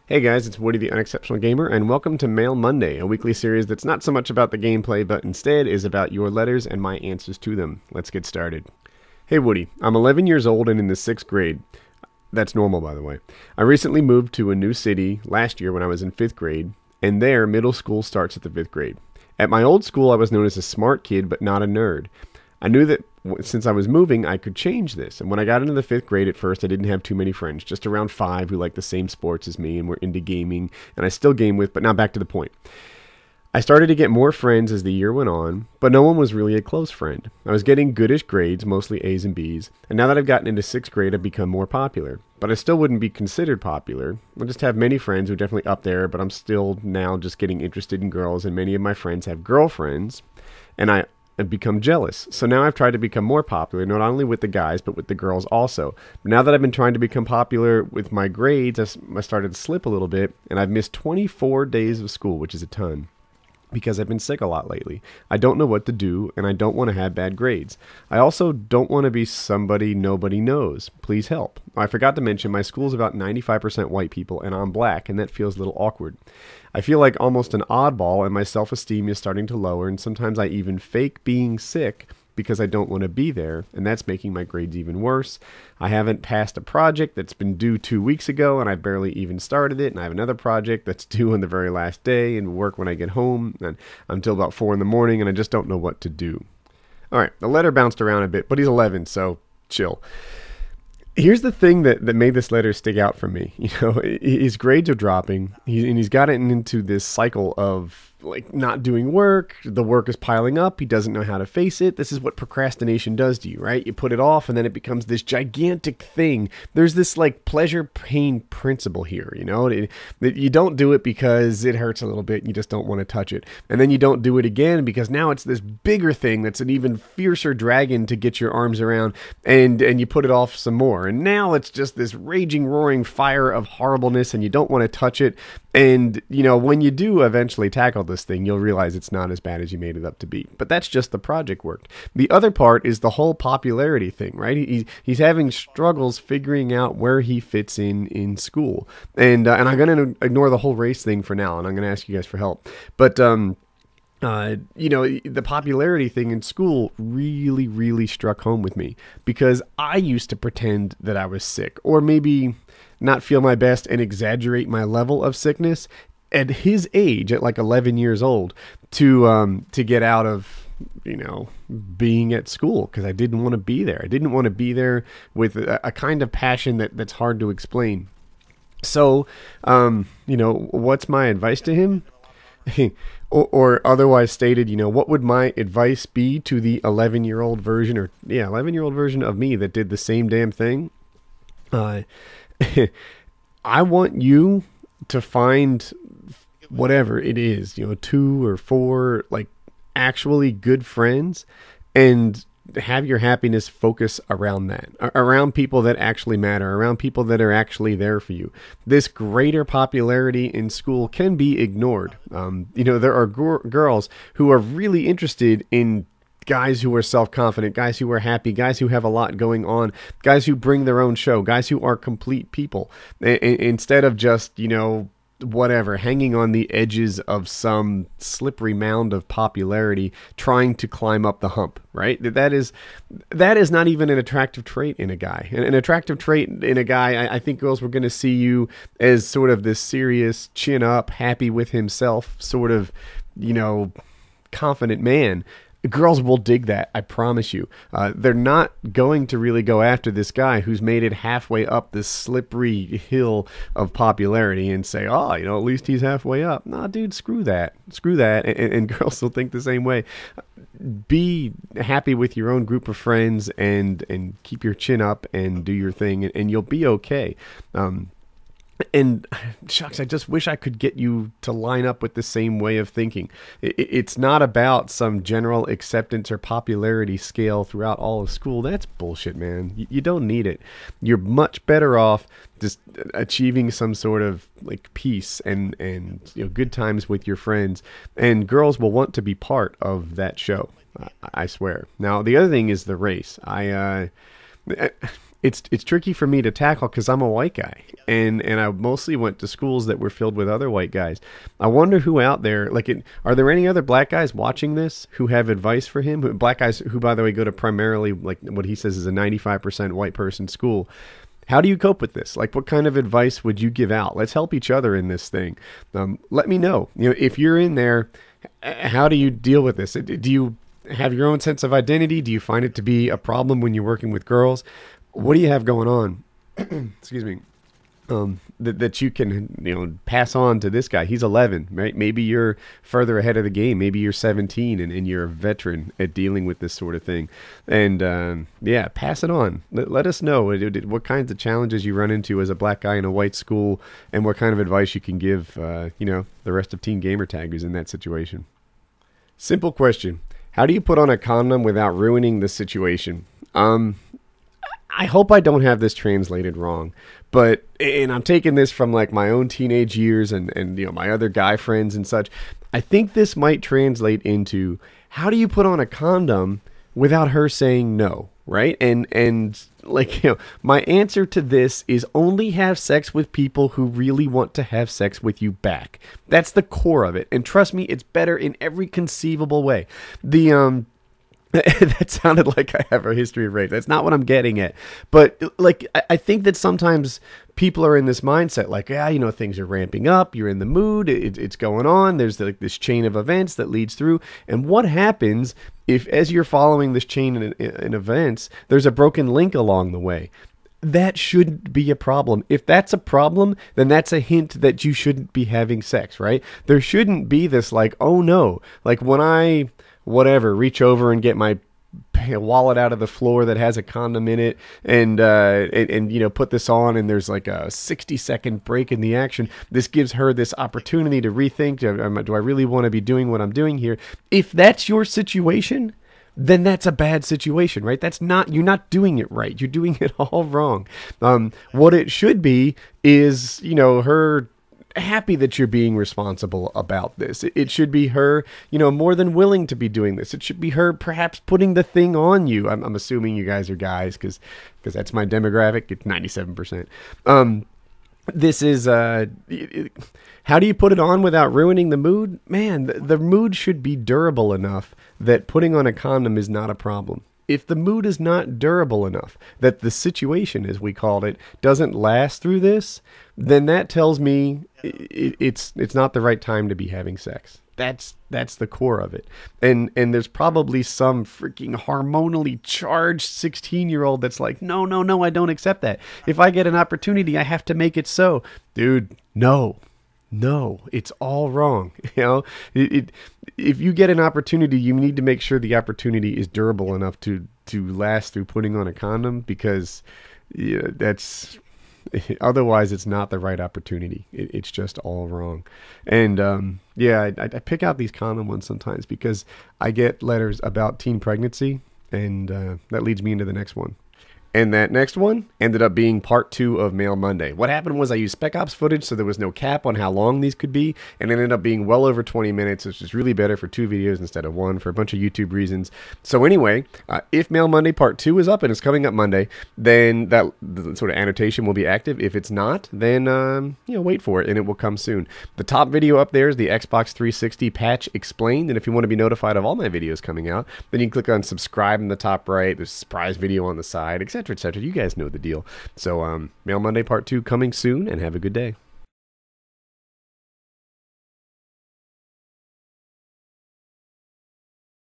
Hey guys, it's Woody the Unexceptional Gamer, and welcome to Mail Monday, a weekly series that's not so much about the gameplay, but instead is about your letters and my answers to them. Let's get started. Hey Woody, I'm 11 years old and in the 6th grade. That's normal, by the way. I recently moved to a new city last year when I was in 5th grade, and there, middle school starts at the 5th grade. At my old school, I was known as a smart kid, but not a nerd. I knew that since I was moving, I could change this. And when I got into the 5th grade at first, I didn't have too many friends, just around 5 who liked the same sports as me and were into gaming, and I still game with, but now back to the point. I started to get more friends as the year went on, but no one was really a close friend. I was getting goodish grades, mostly A's and B's, and now that I've gotten into 6th grade, I've become more popular. But I still wouldn't be considered popular. I just have many friends who are definitely up there, but I'm still now just getting interested in girls, and many of my friends have girlfriends, and I have become jealous. So now I've tried to become more popular, not only with the guys, but with the girls also. But now that I've been trying to become popular with my grades, I started to slip a little bit, and I've missed 24 days of school, which is a ton, because I've been sick a lot lately. I don't know what to do, and I don't want to have bad grades. I also don't want to be somebody nobody knows. Please help. I forgot to mention, my school's about 95% white people, and I'm black, and that feels a little awkward. I feel like almost an oddball, and my self-esteem is starting to lower, and sometimes I even fake being sick because I don't want to be there, and that's making my grades even worse. I haven't passed a project that's been due 2 weeks ago, and I barely even started it, and I have another project that's due on the very last day, and work when I get home, and until about 4 in the morning, and I just don't know what to do. Alright, the letter bounced around a bit, but he's 11, so chill. Here's the thing that made this letter stick out for me. You know, his grades are dropping, and he's gotten into this cycle of like not doing work. The work is piling up. He doesn't know how to face it. This is what procrastination does to you, right? You put it off, and then it becomes this gigantic thing. There's this like pleasure-pain principle here, you know? That you don't do it because it hurts a little bit, and you just don't want to touch it. And then you don't do it again because now it's this bigger thing that's an even fiercer dragon to get your arms around, and you put it off some more. And now it's just this raging, roaring fire of horribleness, and you don't want to touch it. And, you know, when you do eventually tackle this thing, you'll realize it's not as bad as you made it up to be. But that's just the project work. The other part is the whole popularity thing, right? He's having struggles figuring out where he fits in school. And I'm going to ignore the whole race thing for now, and I'm going to ask you guys for help. But, you know, the popularity thing in school really, really struck home with me, because I used to pretend that I was sick, or maybe not feel my best and exaggerate my level of sickness at his age, at like 11 years old, to get out of, you know, being at school, because I didn't want to be there. I didn't want to be there with a kind of passion that's hard to explain. So, you know, what's my advice to him? Or otherwise stated, you know, what would my advice be to the 11-year-old version, 11-year-old version of me that did the same damn thing? I want you to find whatever it is, you know, 2 or 4, like, actually good friends, and have your happiness focus around that, around people that actually matter, around people that are actually there for you. This greater popularity in school can be ignored. You know, there are girls who are really interested in guys who are self-confident, guys who are happy, guys who have a lot going on, guys who bring their own show, guys who are complete people, instead of just, you know, whatever, hanging on the edges of some slippery mound of popularity, trying to climb up the hump, right? That is not even an attractive trait in a guy. An attractive trait in a guy, I think girls were going to see you as sort of this serious, chin up, happy with himself, sort of, you know, confident man. Girls will dig that, I promise you. They're not going to really go after this guy who's made it halfway up this slippery hill of popularity and say, oh, you know, at least he's halfway up. Nah, dude, screw that. Screw that. And girls will think the same way. Be happy with your own group of friends and keep your chin up and do your thing, and you'll be okay. And shucks, I just wish I could get you to line up with the same way of thinking. It's not about some general acceptance or popularity scale throughout all of school. That's bullshit, man. You don't need it. You're much better off just achieving some sort of like peace and you know, good times with your friends. And girls will want to be part of that show. I swear. Now, the other thing is the race. It's tricky for me to tackle because I'm a white guy, and I mostly went to schools that were filled with other white guys. I wonder who out there, are there any other black guys watching this who have advice for him? Black guys who, by the way, go to primarily like what he says is a 95% white person school. How do you cope with this? Like, what kind of advice would you give out? Let's help each other in this thing. Let me know. If you're in there, how do you deal with this? Do you have your own sense of identity? Do you find it to be a problem when you're working with girls? What do you have going on? Excuse me. That you can pass on to this guy. He's 11, right? Maybe you're further ahead of the game. Maybe you're 17 and you're a veteran at dealing with this sort of thing. And yeah, pass it on. Let us know what kinds of challenges you run into as a black guy in a white school, and what kind of advice you can give the rest of Teen Gamer Tag who's in that situation. Simple question: how do you put on a condom without ruining the situation? I hope I don't have this translated wrong, and I'm taking this from like my own teenage years and my other guy friends and such. I think this might translate into, how do you put on a condom without her saying no, right? And my answer to this is only have sex with people who really want to have sex with you back. That's the core of it. And trust me, it's better in every conceivable way. That sounded like I have a history of rape. That's not what I'm getting at. But I think that sometimes people are in this mindset, like, things are ramping up. You're in the mood. It's going on. There's this chain of events that leads through. And what happens if, as you're following this chain in events, there's a broken link along the way? That shouldn't be a problem. If that's a problem, then that's a hint that you shouldn't be having sex, right? There shouldn't be this like, oh no, like when I reach over and get my wallet out of the floor that has a condom in it and put this on, and there's like a 60-second break in the action. This gives her this opportunity to rethink, do I really want to be doing what I'm doing here? If that's your situation, then that's a bad situation, right? You're not doing it right. You're doing it all wrong. What it should be is, her happy that you're being responsible about this. It should be her, more than willing to be doing this. It should be her perhaps putting the thing on you. I'm assuming you guys are guys because that's my demographic. It's 97%. This is how do you put it on without ruining the mood? Man, the mood should be durable enough that putting on a condom is not a problem. If the mood is not durable enough, that the situation, as we called it, doesn't last through this, then that tells me it's not the right time to be having sex. That's the core of it. And there's probably some freaking hormonally charged 16-year-old that's like, no, I don't accept that. If I get an opportunity, I have to make it so. Dude, no, it's all wrong. If you get an opportunity, you need to make sure the opportunity is durable enough to last through putting on a condom, because otherwise it's not the right opportunity. It's just all wrong. And I pick out these condom ones sometimes because I get letters about teen pregnancy, and that leads me into the next one. And that next one ended up being part 2 of Mail Monday. What happened was I used Spec Ops footage, so there was no cap on how long these could be, and it ended up being well over 20 minutes, which is really better for 2 videos instead of 1 for a bunch of YouTube reasons. So anyway, if Mail Monday part 2 is up, and it's coming up Monday, then the sort of annotation will be active. If it's not, then wait for it, and it will come soon. The top video up there is the Xbox 360 patch explained, and if you want to be notified of all my videos coming out, then you can click on subscribe in the top right. There's a surprise video on the side, etc. etc. You guys know the deal. So Mail Monday part 2 coming soon, and have a good day.